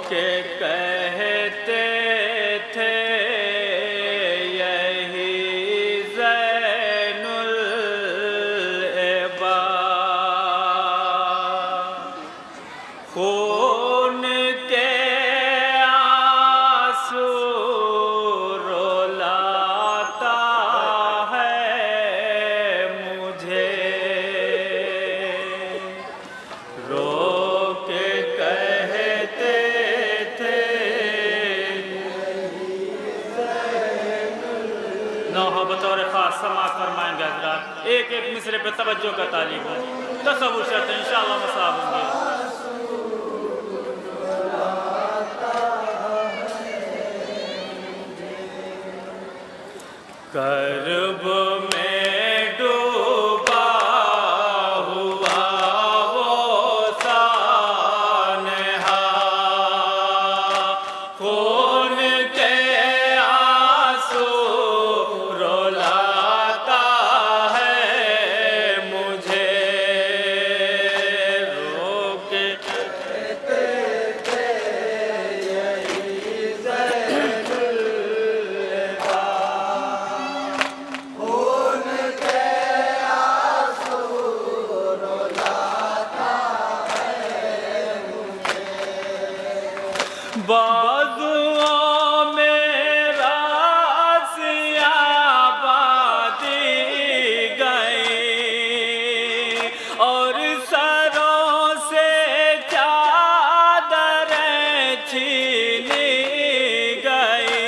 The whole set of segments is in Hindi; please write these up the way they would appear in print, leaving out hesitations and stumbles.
के कहते थे यही ज़ैनुल इबाद, खून के आंसू रुलाता है मुझे, रो के कहते थे। नौहा बतौर खास समाअत फरमाएंगे हज़रात। एक एक मिसरे पे तवज्जो का तालीम है, तसव्वुर शर्त है, इंशाअल्लाह मसाब होंगे। कर्ब में डूबा हुआ वो सानहा, खून के आंसू रुलाता है मुझे, रो के कहते थे यही ज़ैनुल इबाद, खून के आंसू रुलाता है मुझे। बाजुओं में रासियाँ बांधी गई और सरों से चादरें छीनी गई,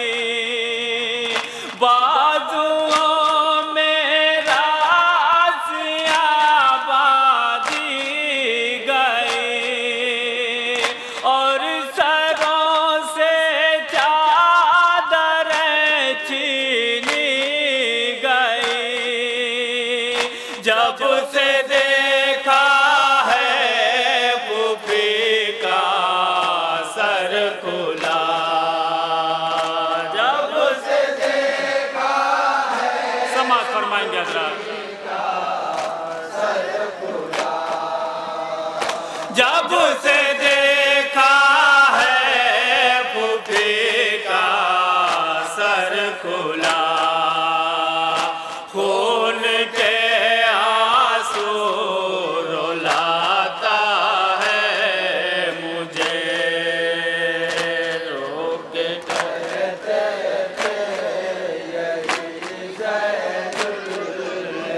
बाजुओं में रासियाँ बांधी गई और सरों से चादरें छीनी गई। जब से देखा है फूफी का सर खुला, जब से देखा है, समाअत फरमाएंगे हज़रात, जब से देखा है फूफी का सर खुला, खून के आंसू रुलाता है मुझे, रो के कहते थे यही ज़ैनुल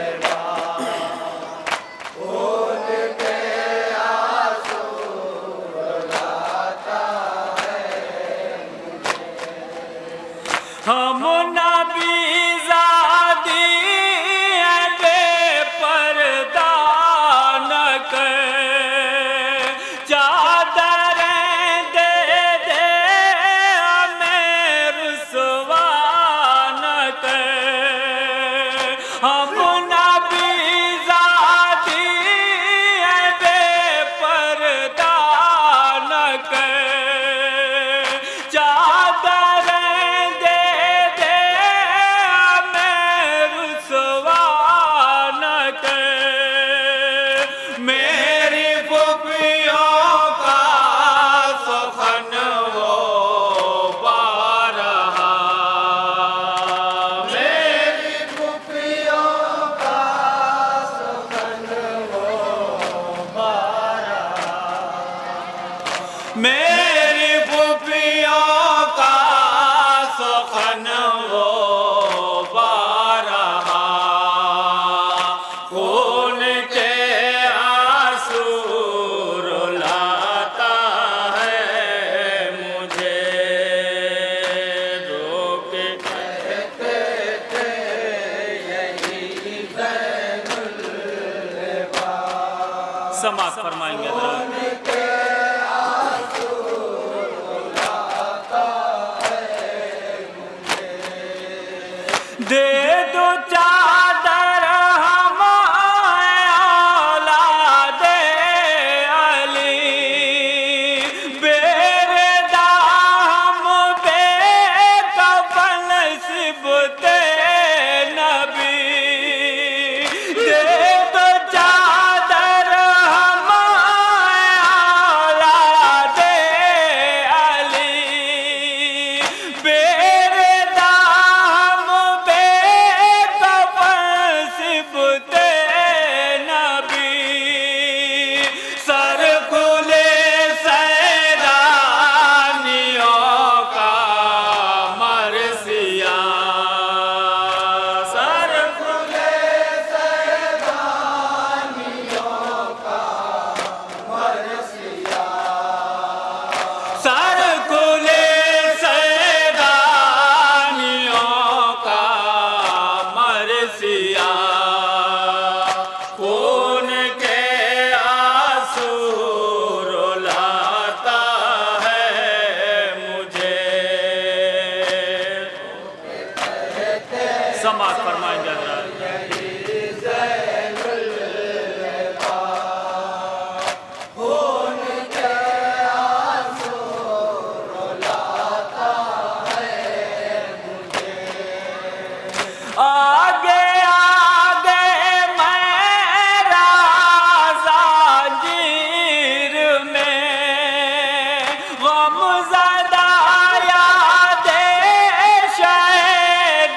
इबाद, खून के आंसू रुलाता है मुझे। हम नबीज़ादी हैं बेपर्दा न कर, चादरें दे दे हमें रुसवा न कर। हम नबीज़ादी हैं बेपर्दा न कर, चादरें दे दे हमें रुसवा न कर। मेरी फूफियों का सुखन वो बारहा, मेरी फूफियों का सुखन वो बारहा, गम ज़दा याद शाह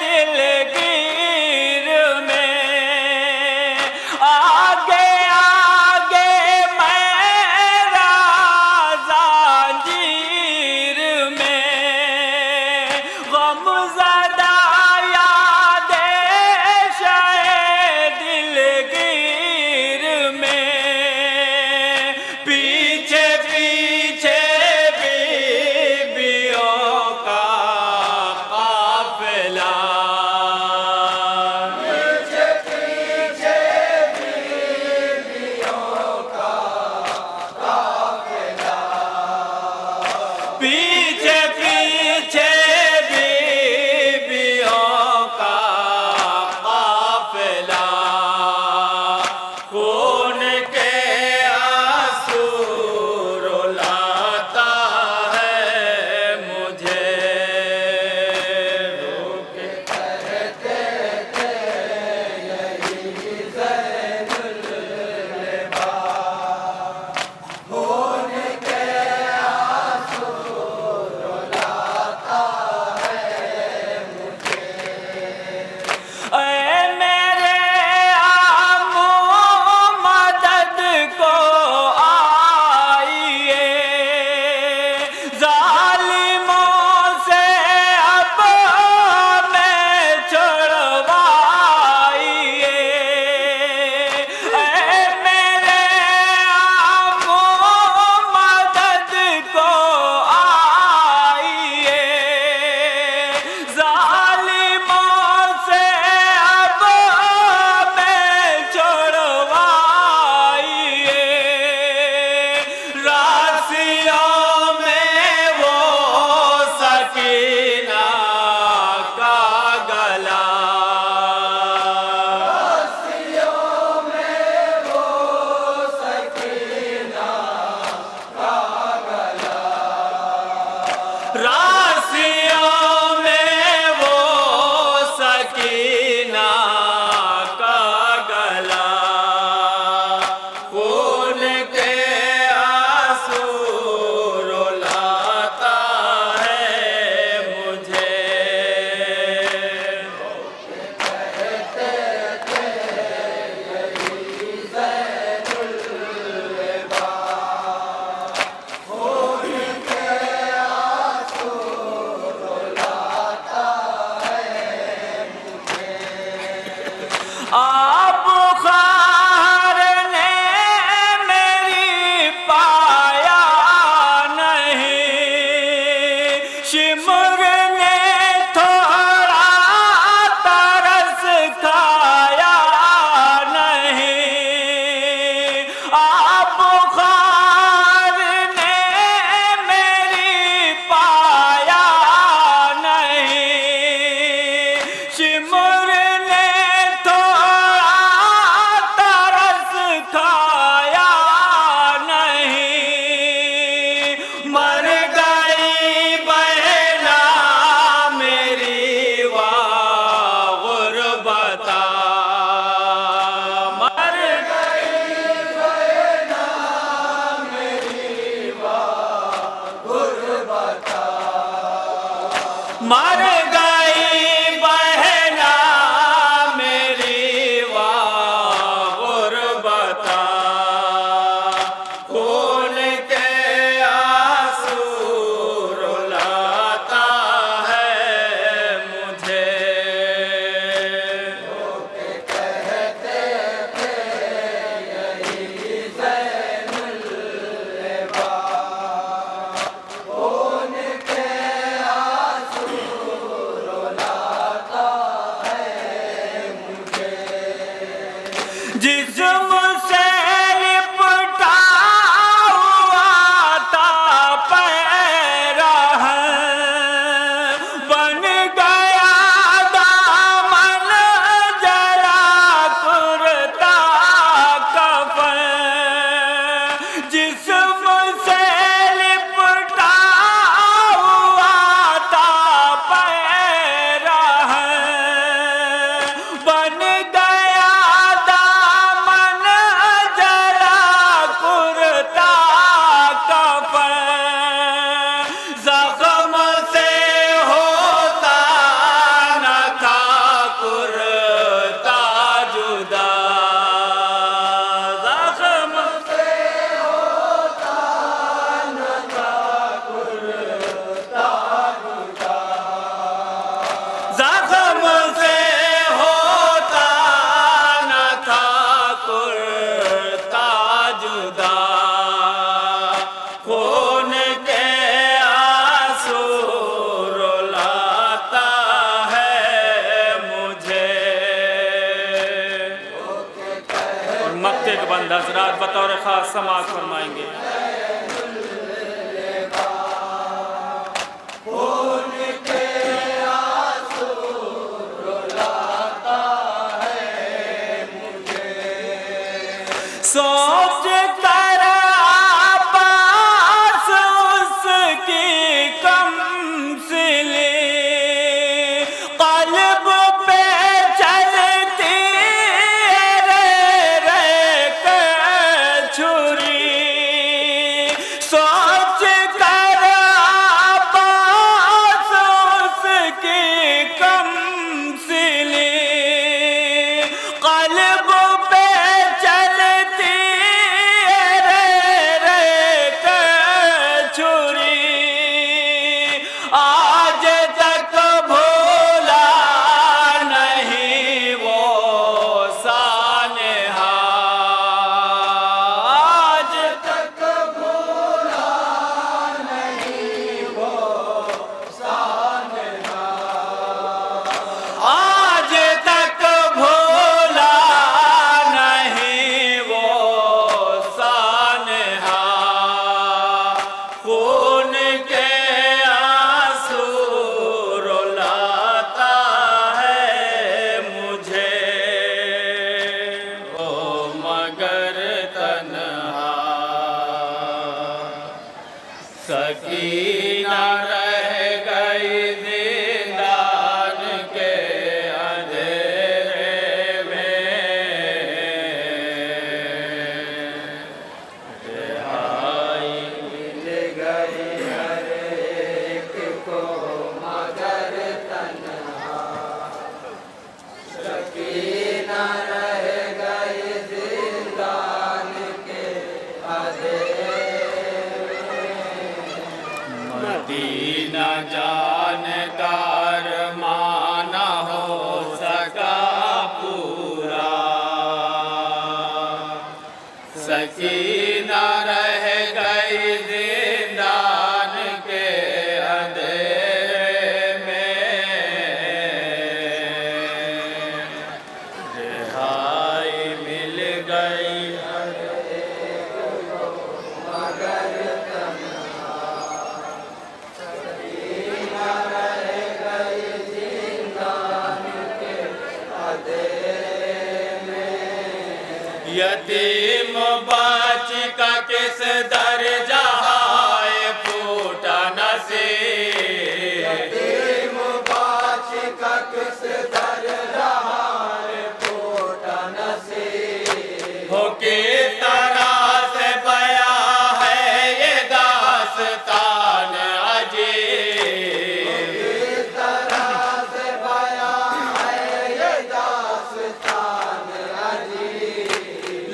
दिलगीर में, आगे आगे मेरा ज़ंजीर में, गम ज़दा याद शाह दिलगीर में, पीछे पीछे बीबियों का काफिला, पीछे पीछे बीबियों का काफिला, पीछे पीछे बीबियों का काफिला, खून के आंसू रुलाता है मुझे, रोक कहते थे यही ज़ैनुल लिबास, खून के आंसू रुलाता है मुझे। ऐ मेरे आमो मदद को आइए, ज़ालिमों से अब मैं छुड़वाइए, ऐ मेरे आमो मदद को आइए, ज़ालिमों से अब मैं छुड़वाइए, रासियों में वो सकीना का गला, रासियों में वो सकीना का गला, रासियों में वो सकीना का गला, खून के आंसू रुलाता है मुझे, कहते थे यही ज़ैनुल लिबास, खून के आंसू रुलाता है मुझे। आप खार ने मेरी पाया नहीं, शिमर ने थोड़ा तरस खाया नहीं, आप खार ने मेरी पाया नहीं, शिमर ने थोड़ा तरस खाया नहीं, मर गई बहना मेरी वाह गुरबता, मर गई बहना मेरी वाह गुरबता, मर गई बहना मेरी वाह गुरबता, खून के आंसू रुलाता है मुझे, लोग कहते थे यही ज़ैनुल लिबास, खून के आंसू चंद हजरात बतौर ख़ास समाअत फरमाएंगे। सोच कर आपास उसकी कमसिले क़ल्ब पे चलती रे छुरी। सोच कर आपास उसकी कमसिले क़ल्ब पे चलती आज तक भूला नहीं वो सानहा, आज तक भूला नहीं वो सानहा, आज तक भूला नहीं वो सानहा। खून के आंसू रुलाता है मुझे, ओ मगर तन्हा सकीना रह गई ज़िंदान के अंधेरे में। रिहाई मिल गई हर एक को मगर तन्हा सकीना रह गई ज़िंदान के अंधेरे में। मदीना जानकार माना हो सका पूरा, सकीना रह गई ज़िंदान के अंधेरे में। रिहाई मिल गई हर एक को मगर तन्हा सकीना रह गई ज़िंदान के अंधेरे में। यतीम बच्ची का किस दर जहाए फूटा नसीब, यतीम बच्ची का किस दर जहाए फूटा नसीब। हो किस तरह से बया है ये दास्तान अजीब, किस तरह से बया है ये दास्तान अजीब।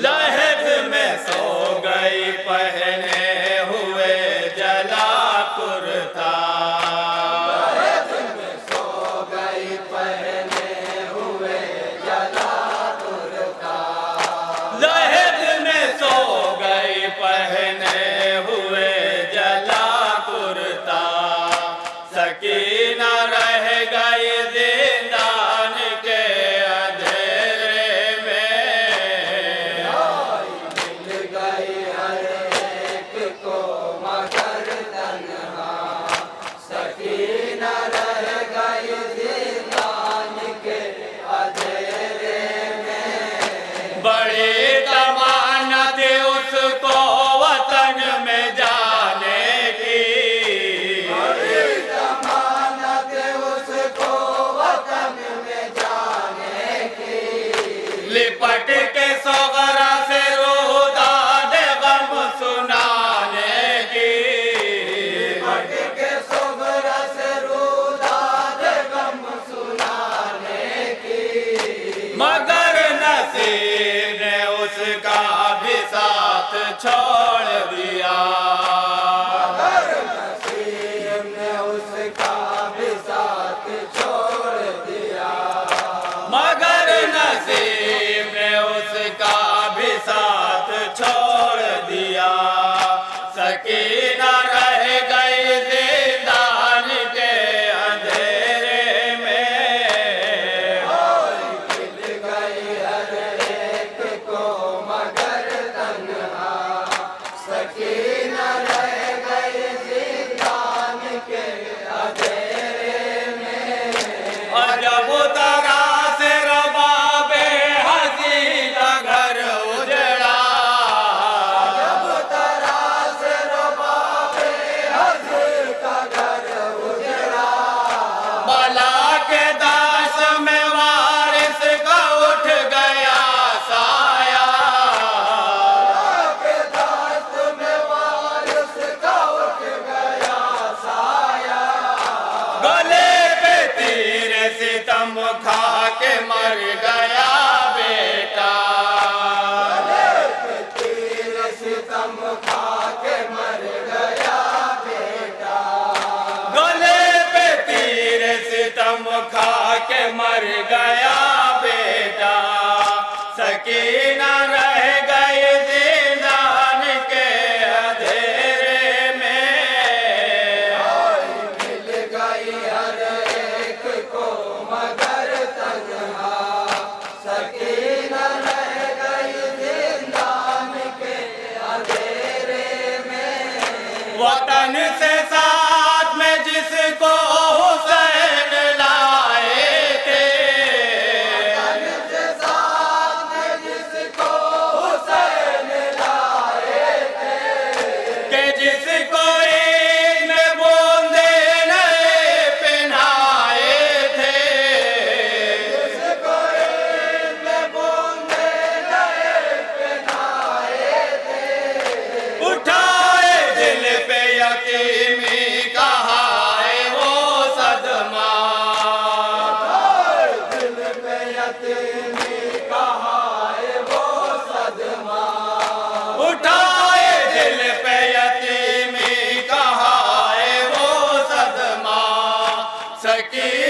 लहद में सो गई पहने हुए जला कुर्ता, लहद में सो गई पहने हुए जला कुर्ता, लहद में सो गई पहने हुए जला कुर्ता। सकीना रह गई ज़िंदान के अंधेरे में। मिल गई हर एक को मगर तन्हा मर गया बेटा। तीर सितम खा के मर गया बेटा। गले पे तीर सितम खा के मर गया बेटा। सकीना रह गई जिंदान के अंधेरे में। मिल गई हर एक को मगर तन्हा, सकीना रह गई जिंदान के अंधेरे में। वतन से साथ में जिसको हुसैन लाए थे। वतन से साथ में जिसको हुसैन लाए थे। कि जिसको इनमें बूंदे नए पहनाए थे। जिसको इनमें बूंदे नए पहनाए थे। उठाए दिल पे यतीमी का हाय वो सदमा। दिल पे यतीमी का हाय वो सदमा। उठाए दिल पे यतीमी का हाय वो सदमा। सकी